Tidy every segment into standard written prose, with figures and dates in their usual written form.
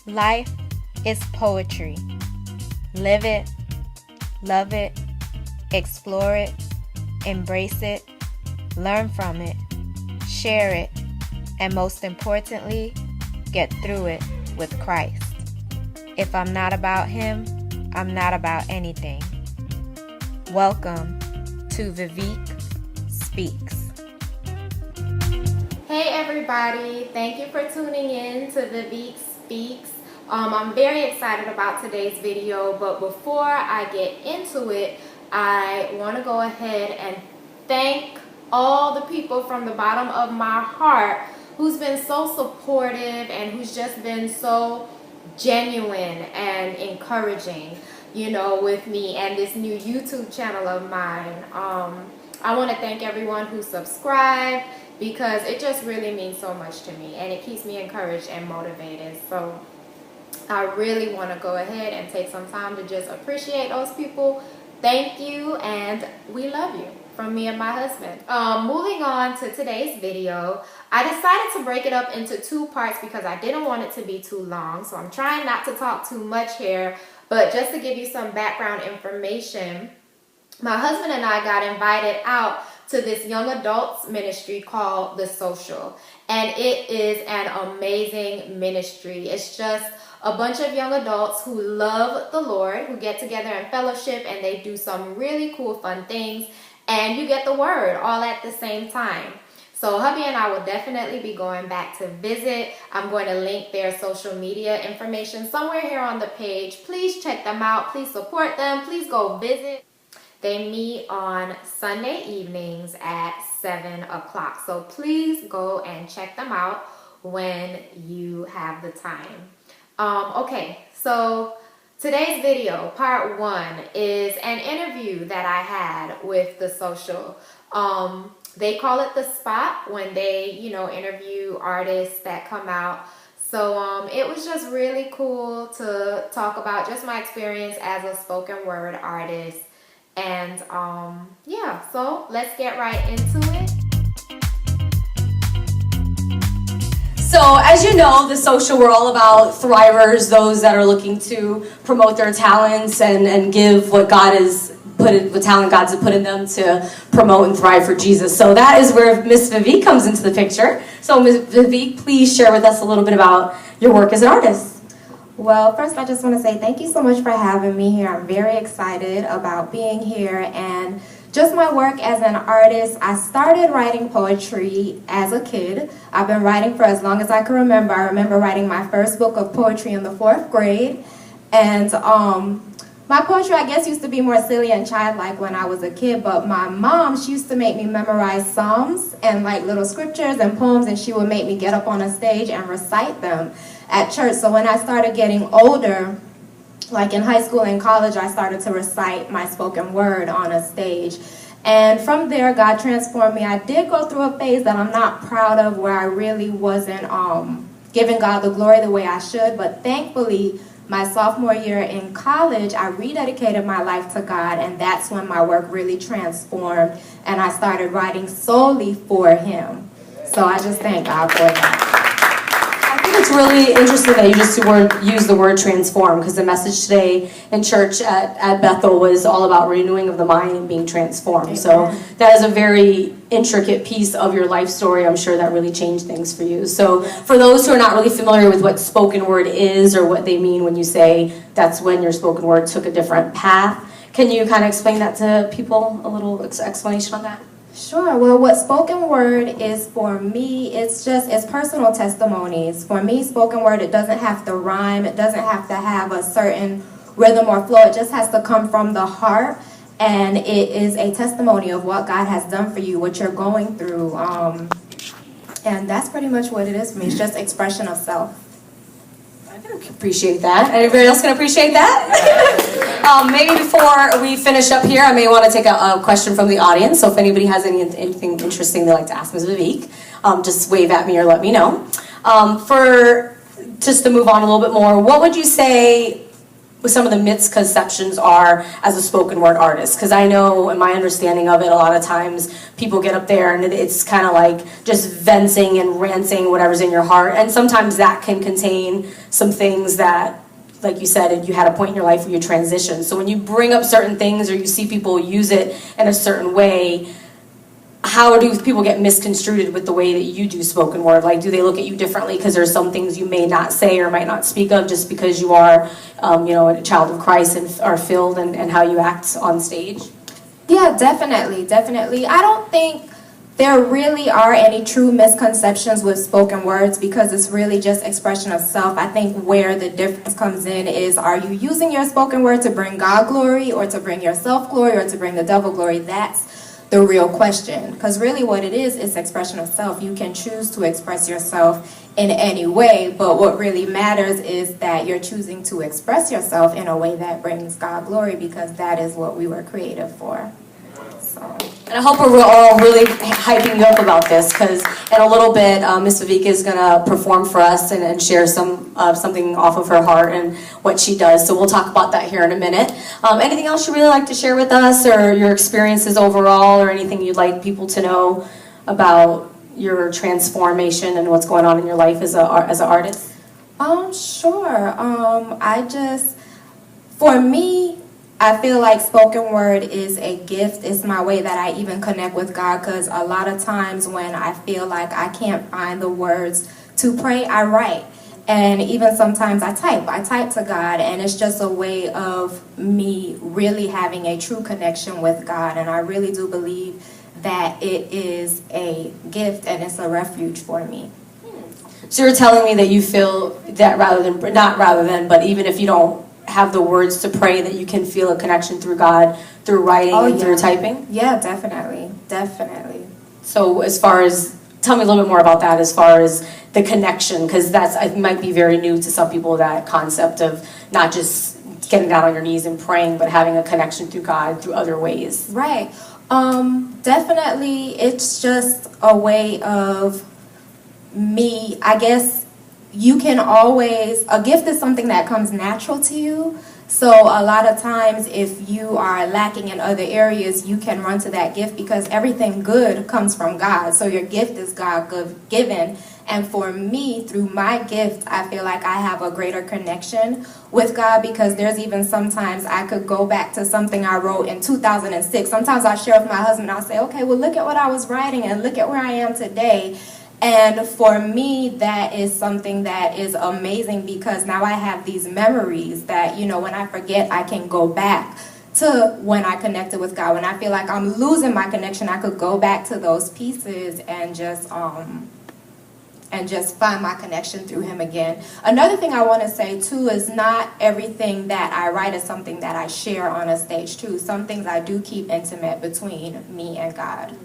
Life is poetry. Live it, love it, explore it, embrace it, learn from it, share it, and most importantly, get through it with Christ. If I'm not about Him, I'm not about anything. Welcome to Vivique Speaks. Hey everybody, thank you for tuning in to Vivique Speaks. I'm very excited about today's video, but before I get into it, I want to go ahead and thank all the people from the bottom of my heart who's been so supportive and who's just been so genuine and encouraging, with me and this new YouTube channel of mine. I want to thank everyone who subscribed because it just really means so much to me and it keeps me encouraged and motivated. So I really want to go ahead and take some time to just appreciate those people. Thank you, and we love you from me and my husband. Moving on to today's video, I decided to break it up into two parts because I didn't want it to be too long. So I'm trying not to talk too much here, but just to give you some background information, my husband and I got invited out to this young adults ministry called The Social. And it is an amazing ministry. It's just a bunch of young adults who love the Lord, who get together in fellowship, and they do some really cool, fun things. And you get the word all at the same time. So hubby and I will definitely be going back to visit. I'm going to link their social media information somewhere here on the page. Please check them out. Please support them. Please go visit. They meet on Sunday evenings at 7 o'clock. So please go and check them out when you have the time. Okay, so today's video, part 1, is an interview that I had with The Social. They call it The Spot when they, interview artists that come out. So it was just really cool to talk about just my experience as a spoken word artist. And yeah, so let's get right into it. So as you know, The Social, we're all about thrivers, those that are looking to promote their talents and give what God has what talent God's put in them to promote and thrive for Jesus. So that is where Miss Vivique comes into the picture. So Miss Vivique, please share with us a little bit about your work as an artist. Well, first I just want to say thank you so much for having me here. I'm very excited about being here and just my work as an artist. I started writing poetry as a kid. I've been writing for as long as I can remember. I remember writing my first book of poetry in the 4th grade. And my poetry, I guess, used to be more silly and childlike when I was a kid, but my mom, she used to make me memorize psalms and like little scriptures and poems, and she would make me get up on a stage and recite them at church. So when I started getting older, like in high school and college, I started to recite my spoken word on a stage. And from there, God transformed me. I did go through a phase that I'm not proud of where I really wasn't giving God the glory the way I should, but thankfully, my sophomore year in college, I rededicated my life to God, and that's when my work really transformed, and I started writing solely for Him. So I just thank God for that. I think it's really interesting that you just use the word transform, because the message today in church at Bethel was all about renewing of the mind and being transformed. Amen. So that is a very intricate piece of your life story. I'm sure that really changed things for you. So for those who are not really familiar with what spoken word is or what they mean when you say that's when your spoken word took a different path, can you kind of explain that to people, a little explanation on that? Sure. Well, what spoken word is for me, it's personal testimonies. For me, spoken word, it doesn't have to rhyme. It doesn't have to have a certain rhythm or flow. It just has to come from the heart. And it is a testimony of what God has done for you, what you're going through. And that's pretty much what it is for me. It's just expression of self. I can appreciate that. Anybody else can appreciate that? Maybe before we finish up here, I may want to take a question from the audience. So if anybody has anything interesting they'd like to ask Ms. Vivique, just wave at me or let me know. Just to move on a little bit more, what would you say some of the misconceptions are as a spoken word artist, because I know in my understanding of it, a lot of times people get up there and it's kind of like just venting and ranting whatever's in your heart, and sometimes that can contain some things that, like you said, you had a point in your life where you transitioned. So when you bring up certain things or you see people use it in a certain way, how do people get misconstrued with the way that you do spoken word? Like, do they look at you differently because there's some things you may not say or might not speak of just because you are, a child of Christ and are filled and how you act on stage? Yeah, definitely. I don't think there really are any true misconceptions with spoken words because it's really just expression of self. I think where the difference comes in is, are you using your spoken word to bring God glory or to bring yourself glory or to bring the devil glory? That's the real question, because really what it is expression of self. You can choose to express yourself in any way, but what really matters is that you're choosing to express yourself in a way that brings God glory, because that is what we were created for. And I hope we're all really hyping you up about this, because in a little bit, Miss Vivique is going to perform for us and share something off of her heart and what she does. So we'll talk about that here in a minute. Anything else you'd really like to share with us, or your experiences overall, or anything you'd like people to know about your transformation and what's going on in your life as an artist? Sure. For me, I feel like spoken word is a gift. It's my way that I even connect with God, because a lot of times when I feel like I can't find the words to pray, I write. And even sometimes I type to God, and it's just a way of me really having a true connection with God. And I really do believe that it is a gift and it's a refuge for me. So you're telling me that you feel that but even if you don't have the words to pray, that you can feel a connection through God through writing and through typing? Yeah, definitely. So as far as, tell me a little bit more about that as far as the connection, because it might be very new to some people, that concept of not just getting down on your knees and praying, but having a connection through God through other ways. Right. Definitely, it's just a way of me, I guess. You can always, a gift is something that comes natural to you. So a lot of times if you are lacking in other areas, you can run to that gift, because everything good comes from God. So your gift is God-given. And for me, through my gift, I feel like I have a greater connection with God, because there's even sometimes I could go back to something I wrote in 2006. Sometimes I share with my husband, I'll say, okay, well, look at what I was writing and look at where I am today. And for me, that is something that is amazing, because now I have these memories that, when I forget, I can go back to when I connected with God. When I feel like I'm losing my connection, I could go back to those pieces and just find my connection through Him again. Another thing I want to say, too, is not everything that I write is something that I share on a stage, too. Some things I do keep intimate between me and God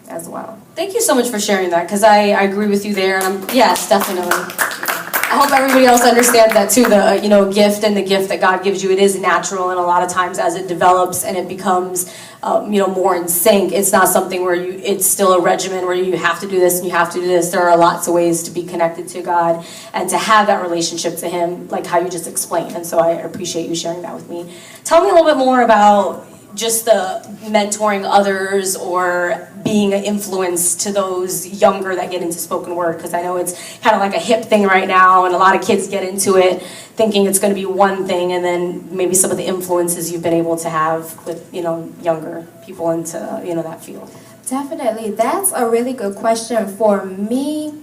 as well. Thank you so much for sharing that, because I agree with you there. And yes, definitely. I hope everybody else understands that too. The gift and the gift that God gives you, it is natural, and a lot of times as it develops and it becomes more in sync, it's not something where it's still a regimen where you have to do this and you have to do this. There are lots of ways to be connected to God and to have that relationship to Him, like how you just explained. And so I appreciate you sharing that with me. Tell me a little bit more about just the mentoring others or being an influence to those younger that get into spoken word, because I know it's kind of like a hip thing right now, and a lot of kids get into it thinking it's going to be one thing, and then maybe some of the influences you've been able to have with younger people into that field. Definitely. That's a really good question. For me,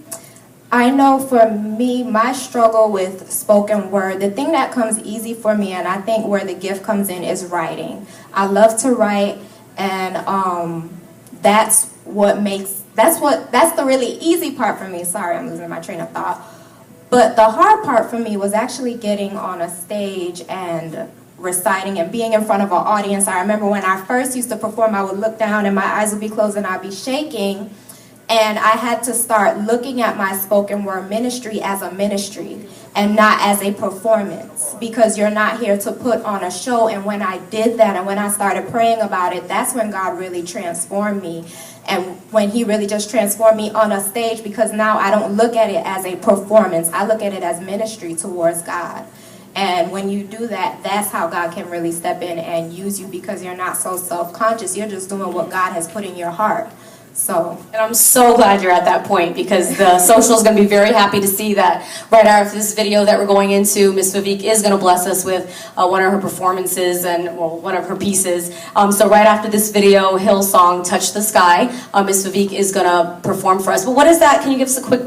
I know for me, my struggle with spoken word, the thing that comes easy for me, and I think where the gift comes in, is writing. I love to write, and that's the really easy part for me. Sorry, I'm losing my train of thought. But the hard part for me was actually getting on a stage and reciting and being in front of an audience. I remember when I first used to perform, I would look down and my eyes would be closed and I'd be shaking. And I had to start looking at my spoken word ministry as a ministry and not as a performance, because you're not here to put on a show. And when I did that and when I started praying about it, that's when God really transformed me. And when He really just transformed me on a stage, because now I don't look at it as a performance. I look at it as ministry towards God. And when you do that, that's how God can really step in and use you, because you're not so self-conscious. You're just doing what God has put in your heart. So, and I'm so glad you're at that point, because the social is going to be very happy to see that right after this video that we're going into, Miss Vivique is going to bless us with one of her performances and, well, one of her pieces. So right after this video, Hillsong, Touch the Sky, Miss Vivique is going to perform for us. But what is that? Can you give us a quick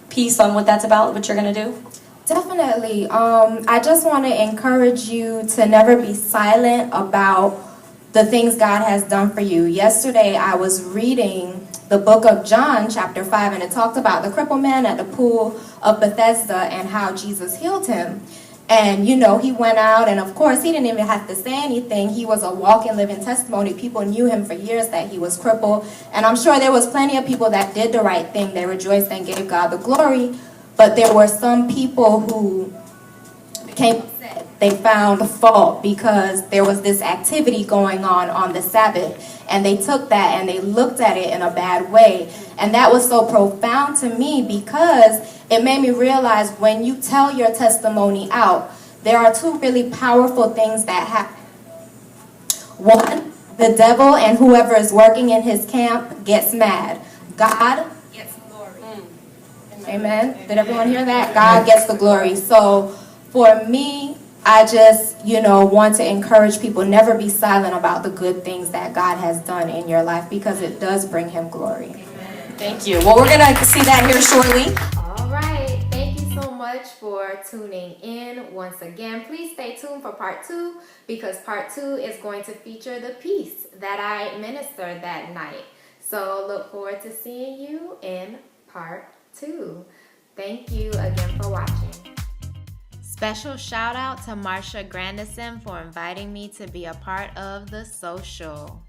piece on what that's about, what you're going to do? Definitely. I just want to encourage you to never be silent about the things God has done for you. Yesterday, I was reading the book of John, chapter 5, and it talked about the crippled man at the pool of Bethesda and how Jesus healed him. And, you know, he went out, and of course, he didn't even have to say anything. He was a walking, living testimony. People knew him for years that he was crippled. And I'm sure there was plenty of people that did the right thing. They rejoiced and gave God the glory. But there were some people who became upset. They found fault because there was this activity going on the Sabbath. And they took that and they looked at it in a bad way. And that was so profound to me, because it made me realize when you tell your testimony out, there are two really powerful things that happen. One, the devil and whoever is working in his camp gets mad. God gets glory. Amen. Did everyone hear that? God gets the glory. So for me, I just, want to encourage people, never be silent about the good things that God has done in your life, because it does bring him glory. Amen. Thank you. Well, we're going to see that here shortly. All right. Thank you so much for tuning in once again. Please stay tuned for part 2, because part 2 is going to feature the piece that I ministered that night. So look forward to seeing you in part 2. Thank you again for watching. Special shout out to Marsha Grandison for inviting me to be a part of the social.